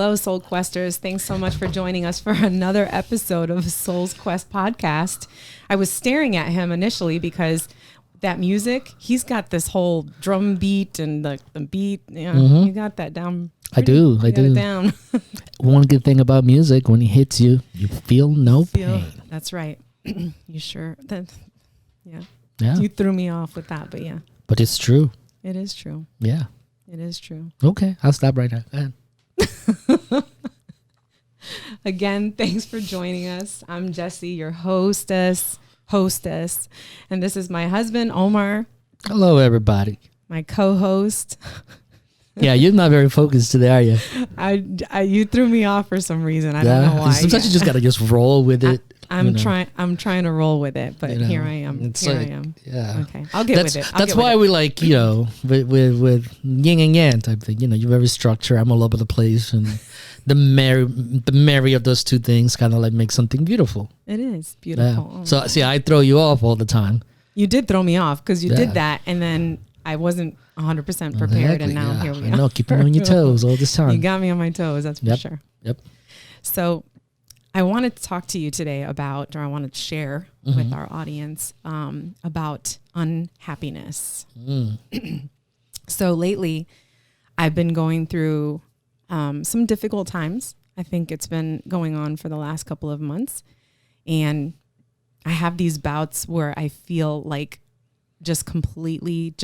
Hello, Soul Questers. Thanks so much for joining us for another episode of Soul's Quest podcast. I was staring at him initially because that music, he's got this whole drum beat and the beat. You know, you got that down. I do. It down. One good thing about music, when it hits you, you feel no pain. That's right. You sure? Yeah. Yeah. You threw me off with that, but yeah. But it's true. It is true. Yeah. It is true. Okay. I'll stop right now. Go ahead. Again, thanks for joining us. I'm Jessie, your hostess, and this is my husband, Omar. Hello, everybody. My co-host. Yeah, you're not very focused today, are you? You threw me off for some reason. I don't know why. Sometimes you just gotta just roll with it. I'm trying to roll with it, but here I am. I am. Yeah. Okay. I'll get with it. That's why we like, with yin and yang type thing. You're very structured. I'm all over the place, and the marry of those two things kind of like makes something beautiful. It is beautiful. Yeah. So see, I throw you off all the time. You did throw me off because you did that, and then I wasn't 100% prepared, exactly, and now here we are. I know, keeping you on your toes all this time. You got me on my toes, that's for sure. Yep. So I wanted to talk to you today about, or I wanted to share with our audience about unhappiness. So lately, I've been going through some difficult times. I think it's been going on for the last couple of months. And I have these bouts where I feel like just completely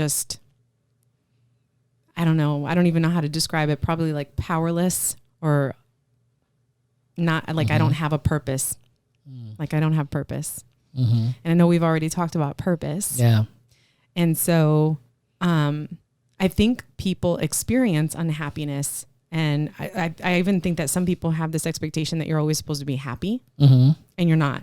I don't know. I don't even know how to describe it. Probably like powerless or not like I don't have a purpose. Like I don't have purpose. And I know we've already talked about purpose. Yeah. And so I think people experience unhappiness. And I even think that some people have this expectation that you're always supposed to be happy and you're not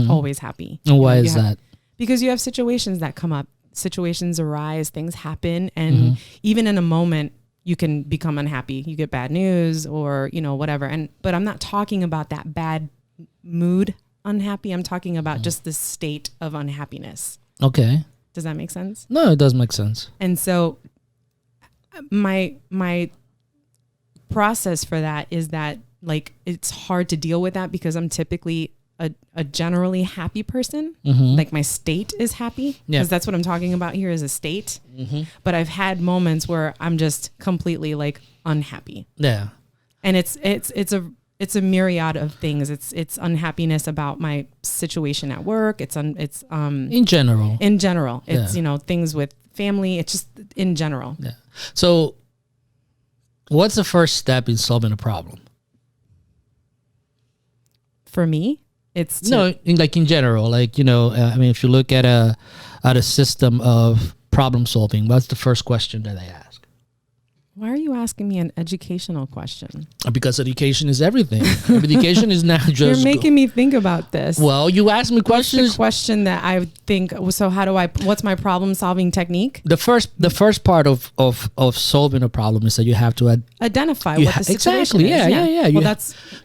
always happy. And why is that? Because you have situations that come up. Situations arise, things happen, and even in a moment you can become unhappy. You get bad news or, whatever. But I'm not talking about that bad mood unhappy. I'm talking about just the state of unhappiness. Okay. Does that make sense? No, it does make sense. And so my process for that is that like it's hard to deal with that because I'm typically a generally happy person. Like my state is happy because that's what I'm talking about here is a state. But I've had moments where I'm just completely like unhappy. Yeah. And it's a myriad of things. It's unhappiness about my situation at work. It's in general. It's, things with family. It's just in general. Yeah. So what's the first step in solving a problem? For me? It's in general, if you look at a system of problem solving, what's the first question that they ask? Why are you asking me an educational question? Because education is everything. Education is not just... You're making me think about this. Well, you ask me questions. What's the question that I think, so what's my problem solving technique? The first part of solving a problem is that you have to identify what the situation is. Yeah. Well,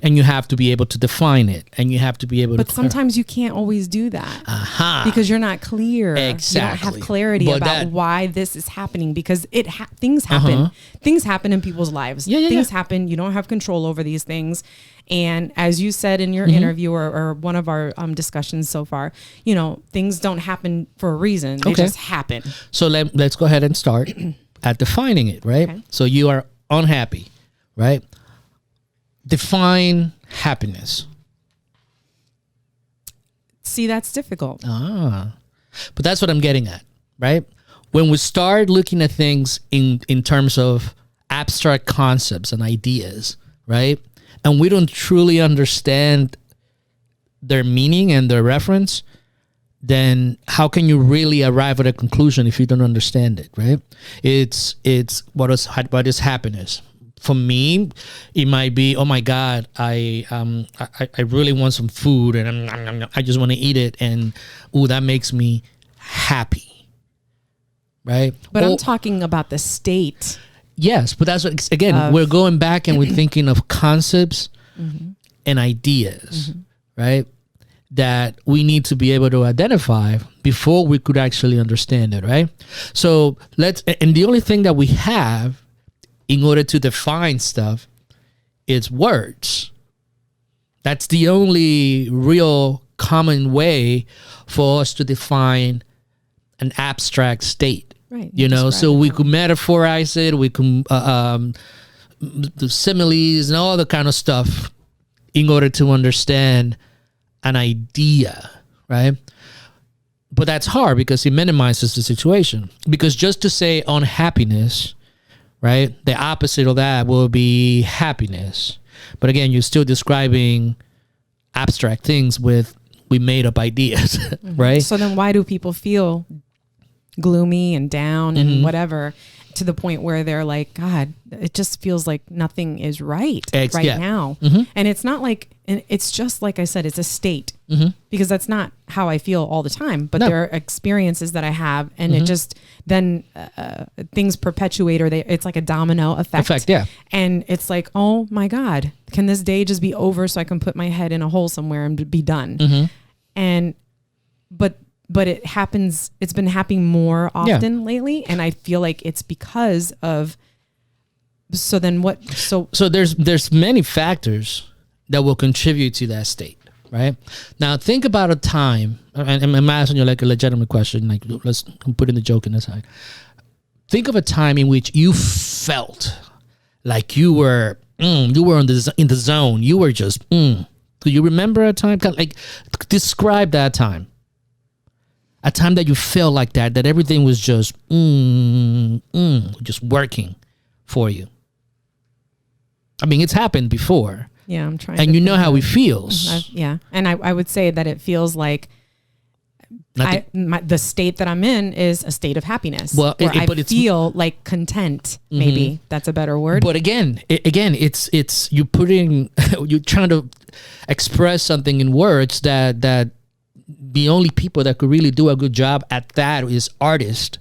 and you have to be able to define it, and you have to be able to... But sometimes you can't always do that. Because you're not clear. Exactly. You don't have clarity about why this is happening because things happen. Things happen in people's lives. Things happen. You don't have control over these things. And as you said in your interview or one of our discussions so far, things don't happen for a reason. They just happen. So let's go ahead and start at defining it, right? Okay. So you are unhappy, right? Define happiness. See, that's difficult. But that's what I'm getting at, right? When we start looking at things in terms of abstract concepts and ideas, right? And we don't truly understand their meaning and their reference, then how can you really arrive at a conclusion if you don't understand it, right? It's what is happiness? For me, it might be, oh my God, I really want some food and I just want to eat it, and that makes me happy. Right. But I'm talking about the state. Yes. But that's what, again, we're going back and we're thinking of concepts and ideas, right? That we need to be able to identify before we could actually understand it. Right. So and the only thing that we have in order to define stuff it's words. That's the only real common way for us to define an abstract state. Right. You know, so we could metaphorize it, we can the similes and all the kind of stuff in order to understand an idea, right? But that's hard because it minimizes the situation. Because just to say unhappiness, right, the opposite of that will be happiness. But again, you're still describing abstract things with made up ideas, right? So then why do people feel gloomy and down and whatever, to the point where they're like, God, it just feels like nothing is right now. And it's not like, and it's just like I said, it's a state, because that's not how I feel all the time, but there are experiences that I have, and it just then things perpetuate, or it's like a domino effect. And it's like, oh my God, can this day just be over so I can put my head in a hole somewhere and be done? And but it happens, it's been happening more often lately, and I feel like it's because of, so there's many factors that will contribute to that state, right? Now think about a time, and I'm asking you like a legitimate question, like let's put in the joke in the side. Think of a time in which you felt like you were in the zone, you were just do you remember a time? Like, describe that time. A time that you felt like that everything was just just working for you. I mean, it's happened before. Yeah, I'm trying. And you know how it feels. Yeah, and I would say that it feels like the state that I'm in is a state of happiness. Well, I feel like content. Maybe that's a better word. But again, it's you're trying to express something in words that the only people that could really do a good job at that is artists,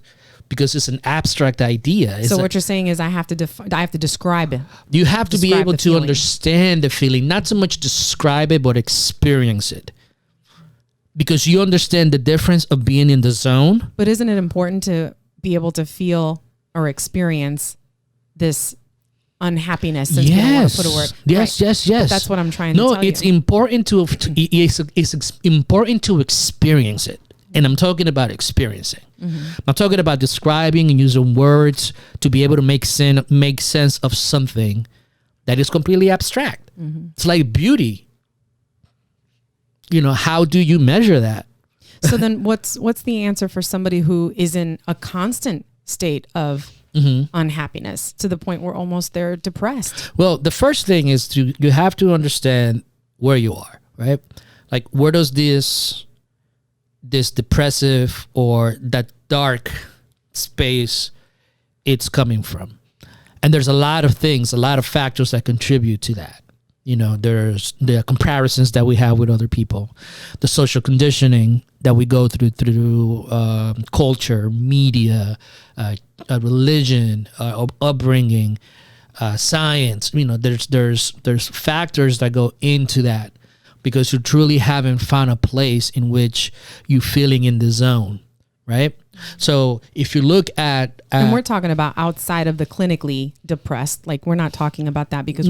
because it's an abstract idea. So what you're saying is I have to describe it. You have to be able to understand the feeling, not so much describe it, but experience it. Because you understand the difference of being in the zone. But isn't it important to be able to feel or experience this unhappiness? Since we don't want to put a word. Yes. But that's what I'm trying to tell you. No, it's important it's important to experience it. And I'm talking about experiencing. I'm talking about describing and using words to be able to make sense of something that is completely abstract. It's like beauty. You know, how do you measure that? So then what's the answer for somebody who is in a constant state of unhappiness, to the point where almost they're depressed? Well, the first thing is you have to understand where you are, right? Like, where does this depressive or that dark space it's coming from? And there's a lot of factors that contribute to that. You know, there's the comparisons that we have with other people, the social conditioning that we go through culture, media, religion, upbringing, science. You know, there's factors that go into that, because you truly haven't found a place in which you're feeling in the zone, right? So if you look at and we're talking about outside of the clinically depressed, like we're not talking about that, because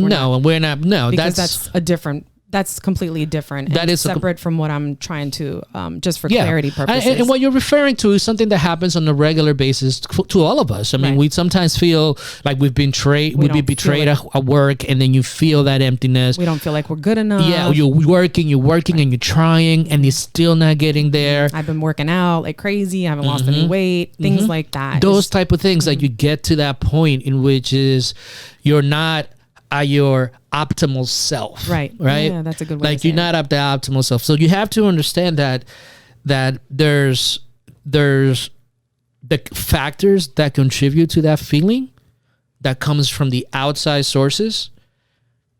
that's completely different. That is separate from what I'm trying to, just for clarity purposes. And what you're referring to is something that happens on a regular basis to all of us. I mean, we sometimes feel like we've been betrayed at work, and then you feel that emptiness. We don't feel like we're good enough. Yeah, you're working and you're trying, and you're still not getting there. I've been working out like crazy. I haven't lost any weight. Things like that. Those type of things, like you get to that point in which is you're not at your optimal self, right? Yeah, that's a good way. Like, you're not at the optimal self. So you have to understand that there's the factors that contribute to that feeling that comes from the outside sources.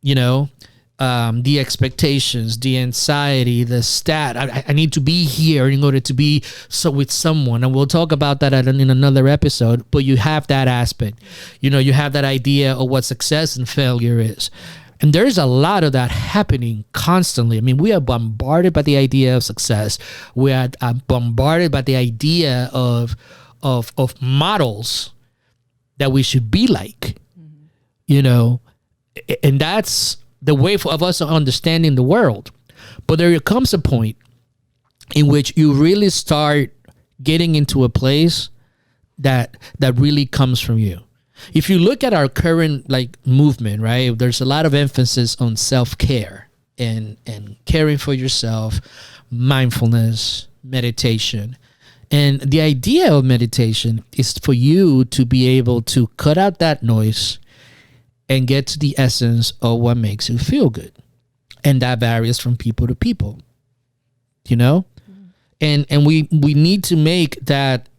You know, the expectations, the anxiety, the I need to be here in order to be with someone, and we'll talk about that in another episode. But you have that aspect, you know, you have that idea of what success and failure is, and there's a lot of that happening constantly. I mean, we are bombarded by the idea of success. We are bombarded by the idea of models that we should be like, you know. And that's the way of us understanding the world. But there comes a point in which you really start getting into a place that really comes from you. If you look at our current like movement, right, there's a lot of emphasis on self-care and caring for yourself, mindfulness, meditation. And the idea of meditation is for you to be able to cut out that noise and get to the essence of what makes you feel good. And that varies from people to people, you know? And we need to make that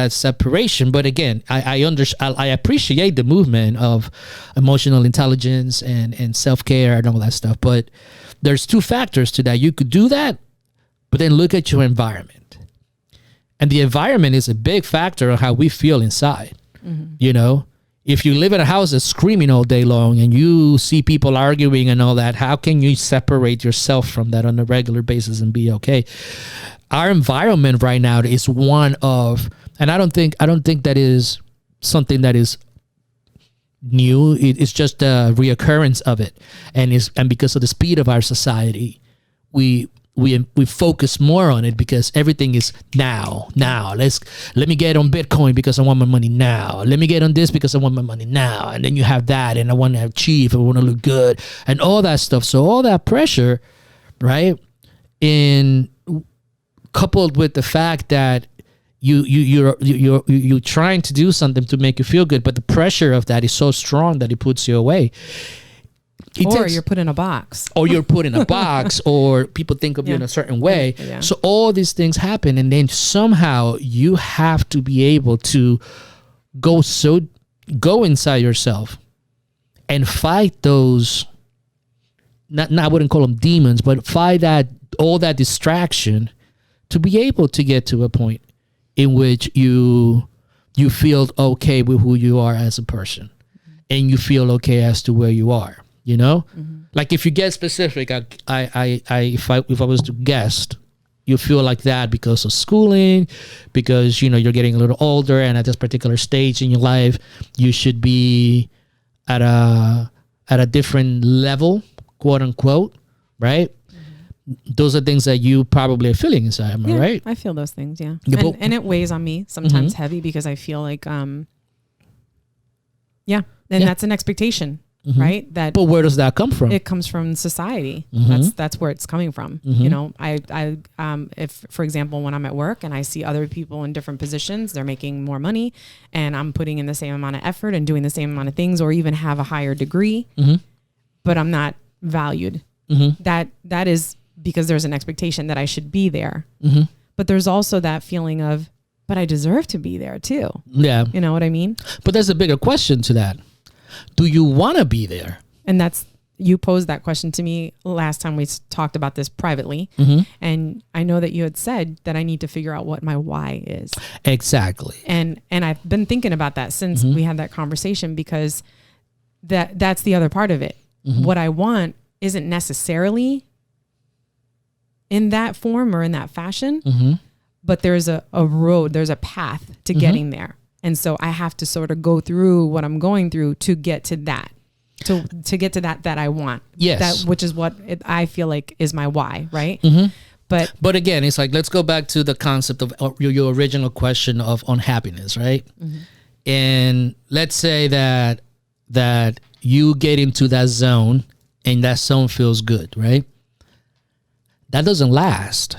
separation. But again, I appreciate the movement of emotional intelligence and self-care and all that stuff. But there's two factors to that. You could do that, but then look at your environment. And the environment is a big factor of how we feel inside. You know, if you live in a house that's screaming all day long and you see people arguing and all that, how can you separate yourself from that on a regular basis and be okay? Our environment right now is one of, and I don't think that is something that is new. It's just a reoccurrence of it, and because of the speed of our society, we focus more on it because everything is now. Let me get on Bitcoin because I want my money now. Let me get on this because I want my money now. And then you have that, and I want to achieve, I want to look good, and all that stuff. So all that pressure, right? Coupled with the fact that you're trying to do something to make you feel good, but the pressure of that is so strong that it puts you away. You're put in a box. Or you're put in a box, or people think of you in a certain way. Yeah. So all these things happen, and then somehow you have to be able to go inside yourself and fight those. I wouldn't call them demons, but fight all that distraction to be able to get to a point in which you feel okay with who you are as a person, and you feel okay as to where you are. You know, like if you get specific, if I was to guess, you feel like that because of schooling, because you're getting a little older, and at this particular stage in your life, you should be at a different level, quote unquote, right? Those are things that you probably are feeling inside, am I right? I feel those things, yeah. And it weighs on me sometimes heavy because I feel like, that's an expectation. Right. But where does that come from? It comes from society. That's where it's coming from. If, for example, when I'm at work and I see other people in different positions, they're making more money and I'm putting in the same amount of effort and doing the same amount of things, or even have a higher degree, but I'm not valued. That is because there's an expectation that I should be there. But there's also that feeling of, but I deserve to be there too. Yeah. You know what I mean? But there's a bigger question to that. Do you want to be there? And you posed that question to me last time we talked about this privately. And I know that you had said that I need to figure out what my why is. Exactly. And I've been thinking about that since we had that conversation, because that's the other part of it. What I want isn't necessarily in that form or in that fashion, but there's a road, there's a path to getting there. And so I have to sort of go through what I'm going through to get to that, to get to that I want. Yes. Which is what I feel like is my why, right? But again, it's like, let's go back to the concept of your original question of unhappiness, right? And let's say that you get into that zone and that zone feels good, right? That doesn't last.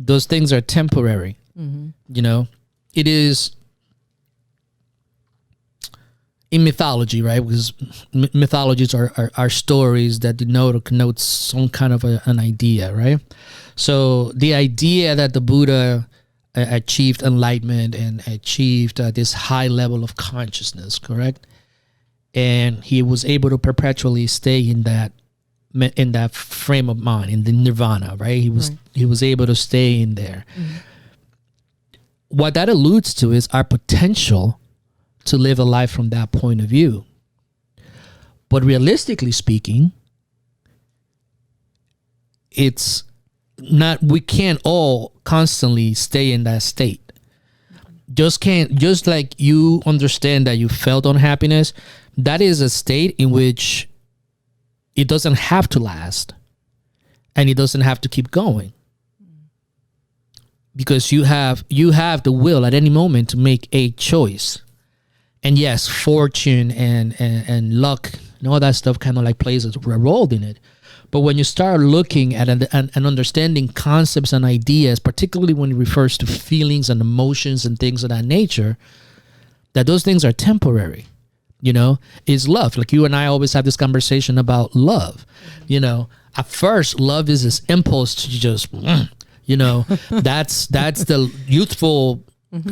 Those things are temporary. It is in mythology, right? Because mythologies are stories that denote or connote some kind of an idea, right? So the idea that the Buddha achieved enlightenment and achieved this high level of consciousness, correct? And he was able to perpetually stay in that frame of mind, in the nirvana, right? He was able to stay in there. What that alludes to is our potential to live a life from that point of view. But realistically speaking, it's not, we can't all constantly stay in that state. Just like you understand that you felt unhappiness, that is a state in which it doesn't have to last and it doesn't have to keep going, because you have the will at any moment to make a choice. And yes, fortune and luck and all that stuff kind of like plays a role in it. But when you start looking at and understanding concepts and ideas, particularly when it refers to feelings and emotions and things of that nature, that those things are temporary, is love. Like you and I always have this conversation about love. At first, love is this impulse to just, that's the youthful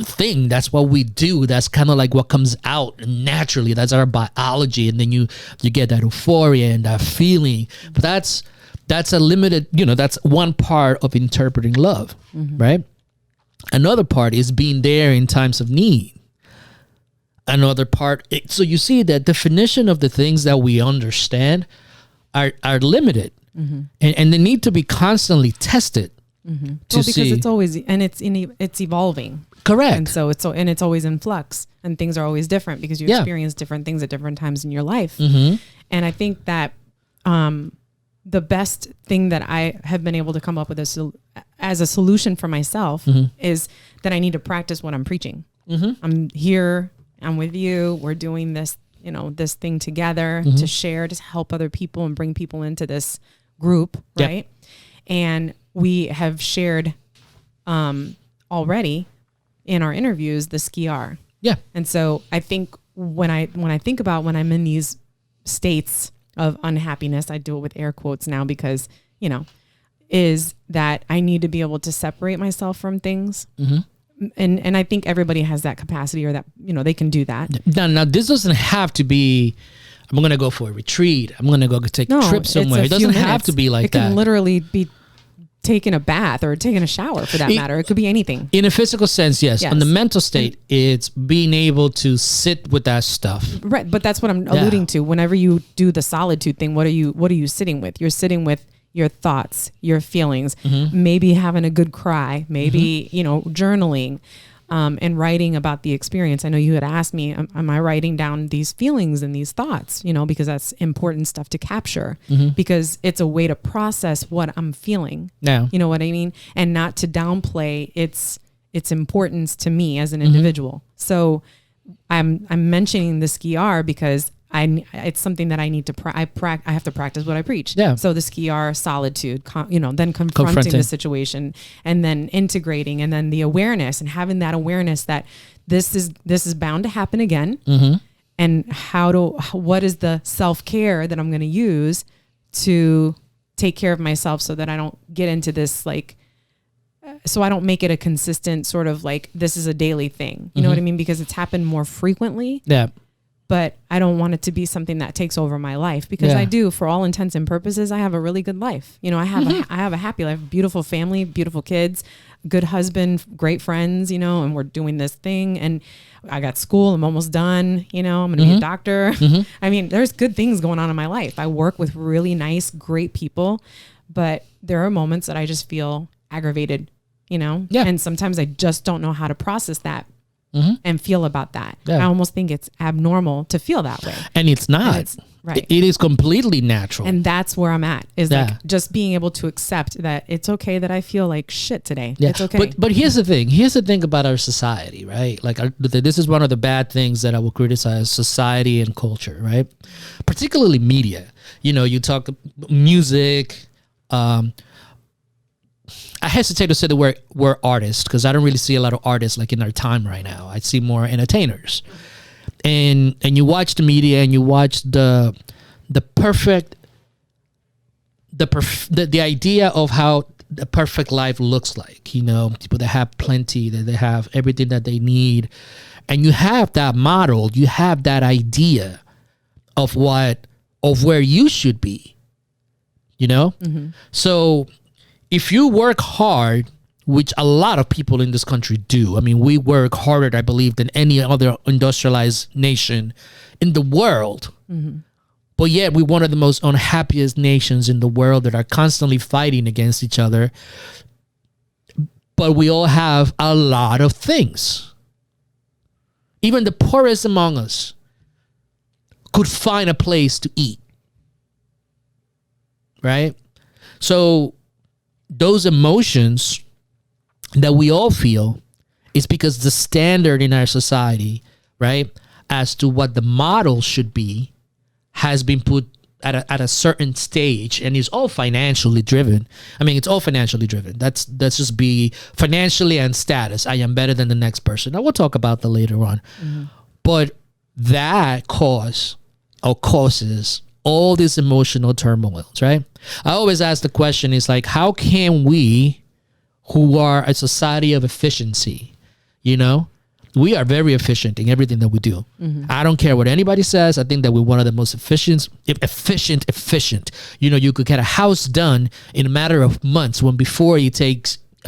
thing. That's what we do. That's kind of like what comes out naturally. That's our biology. And then you get that euphoria and that feeling. But that's a limited, that's one part of interpreting love, right? Another part is being there in times of need. Another part, so you see that definition of the things that we understand are limited, and they need to be constantly tested to see. Because it's always, and it's evolving. Correct. And so it's always in flux, and things are always different because you experience different things at different times in your life. And I think that the best thing that I have been able to come up with as a solution for myself is that I need to practice what I'm preaching. I'm here. I'm with you. We're doing this, this thing together to share, to help other people and bring people into this group, right? And we have shared already in our interviews the SKR. Yeah. And so I think when I think about when I'm in these states of unhappiness, I do it with air quotes now because, is that I need to be able to separate myself from things. And I think everybody has that capacity, or that, they can do that. Now this doesn't have to be, I'm going to go for a retreat. I'm going to go take a trip somewhere. It doesn't have to be like that. It can literally be taking a bath or taking a shower for that matter. It could be anything. In a physical sense, yes. On the mental state, it's being able to sit with that stuff. Right. But that's what I'm alluding to. Whenever you do the solitude thing, what are you sitting with? You're sitting with your thoughts, your feelings, maybe having a good cry, maybe, journaling, and writing about the experience. I know you had asked me, am I writing down these feelings and these thoughts, because that's important stuff to capture, because it's a way to process what I'm feeling. Yeah. You know what I mean? And not to downplay its importance to me as an individual. So I'm mentioning the SKR because it's something that I need to I have to practice what I preach. Yeah. So the SKR, solitude, then confronting the situation, and then integrating, and then the awareness, and having that awareness that this is bound to happen again. And what is the self-care that I'm going to use to take care of myself so that I don't get into this, so I don't make it a consistent sort of this is a daily thing. You know what I mean? Because it's happened more frequently. Yeah. But I don't want it to be something that takes over my life, because I do, for all intents and purposes, I have a really good life. I have a happy life, beautiful family, beautiful kids, good husband, great friends, and we're doing this thing, and I got school. I'm almost done. I'm going to be a doctor. I mean, there's good things going on in my life. I work with really nice, great people, but there are moments that I just feel aggravated, and sometimes I just don't know how to process that. And feel about that. Yeah. I almost think it's abnormal to feel that way. And it's not. Right. It is completely natural. And that's where I'm at, is just being able to accept that it's okay that I feel like shit today. Yeah. It's okay. But here's the thing. Here's the thing about our society, right? This is one of the bad things that I will criticize society and culture, right? Particularly media. You talk music, I hesitate to say the word artist, because I don't really see a lot of artists in our time right now. I see more entertainers, and you watch the media and you watch the idea of how the perfect life looks like. People that have plenty, that they have everything that they need, and you have that model, you have that idea of where you should be. So if you work hard, which a lot of people in this country do. I mean, we work harder, I believe, than any other industrialized nation in the world. But yet we're one of the most unhappiest nations in the world that are constantly fighting against each other. But we all have a lot of things. Even the poorest among us could find a place to eat. Right? So those emotions that we all feel is because the standard in our society, right, as to what the model should be, has been put at a certain stage, and is all financially driven. I mean, it's all financially driven. Let's just be financially and status. I am better than the next person. Now we'll talk about that later on. Mm-hmm. But that causes all these emotional turmoils, right? I always ask the question is like, how can we, who are a society of efficiency, we are very efficient in everything that we do. Mm-hmm. I don't care what anybody says. I think that we're one of the most efficient. You could get a house done in a matter of months when before it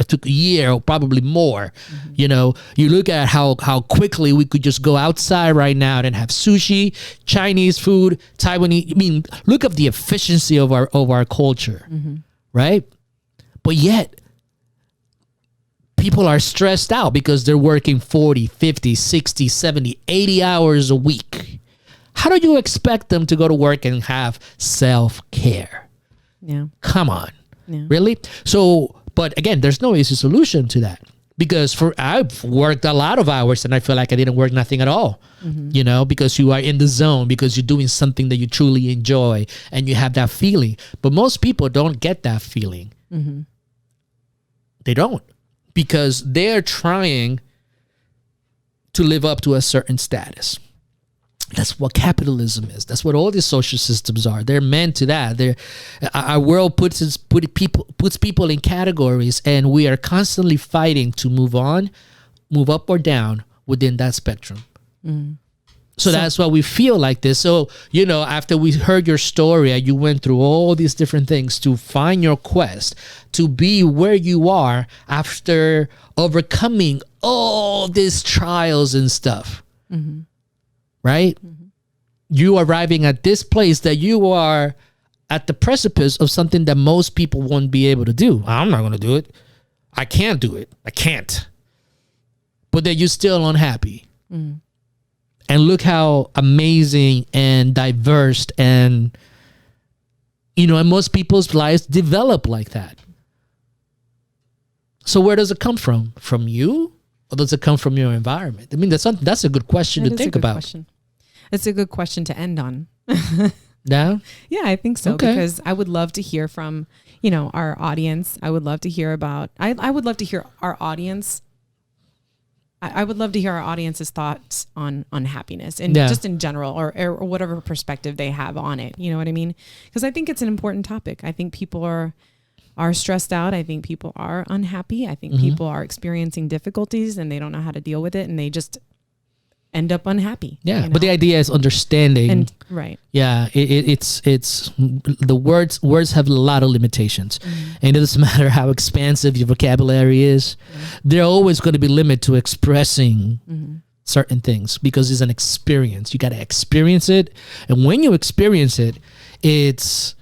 took a year or probably more. Mm-hmm. You look at how quickly we could just go outside right now and have sushi, Chinese food, Taiwanese. I mean, look at the efficiency of our culture, mm-hmm. right? But yet, people are stressed out because they're working 40, 50, 60, 70, 80 hours a week. How do you expect them to go to work and have self-care? Yeah. Come on. Yeah. Really? So, but again, there's no easy solution to that, because I've worked a lot of hours and I feel like I didn't work nothing at all, mm-hmm. Because you are in the zone, because you're doing something that you truly enjoy and you have that feeling. But most people don't get that feeling. Mm-hmm. They don't. Because they're trying to live up to a certain status. That's what capitalism is. That's what all these social systems are. They're meant to that. Our world puts people in categories, and we are constantly fighting to move up or down within that spectrum. Mm. So that's why we feel like this. So, after we heard your story, you went through all these different things to find your quest, to be where you are after overcoming all these trials and stuff. Mm-hmm. Right? Mm-hmm. You arriving at this place that you are at the precipice of something that most people won't be able to do. I'm not going to do it. I can't do it. I can't. But that you're still unhappy. Mm. And look how amazing and diverse and most people's lives develop like that. So where does it come from? From you? Or does it come from your environment? I mean, that's a good question to think about. Question. It's a good question to end on. Yeah? Yeah, I think so. Okay. Because I would love to hear from, our audience. I would love to hear about, I would love to hear our audience. I would love to hear our audience's thoughts on happiness and just in general, or whatever perspective they have on it. You know what I mean? Because I think it's an important topic. I think people are stressed out. I think people are unhappy. I think mm-hmm. people are experiencing difficulties and they don't know how to deal with it, and they just end up unhappy. Yeah, but the idea is understanding. And, right. Yeah, it's the words have a lot of limitations, mm-hmm. and it doesn't matter how expansive your vocabulary is. Mm-hmm. They're always going to be limited to expressing mm-hmm. certain things, because it's an experience. You got to experience it, and when you experience it, it's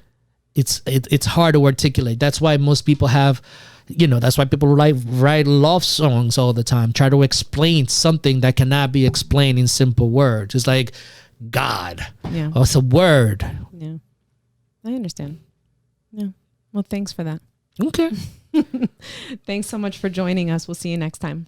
hard to articulate. That's why most people have. That's why people write love songs all the time. Try to explain something that cannot be explained in simple words. It's like God. Yeah. Oh, it's a word. Yeah. I understand. Yeah. Well, thanks for that. Okay. Thanks so much for joining us. We'll see you next time.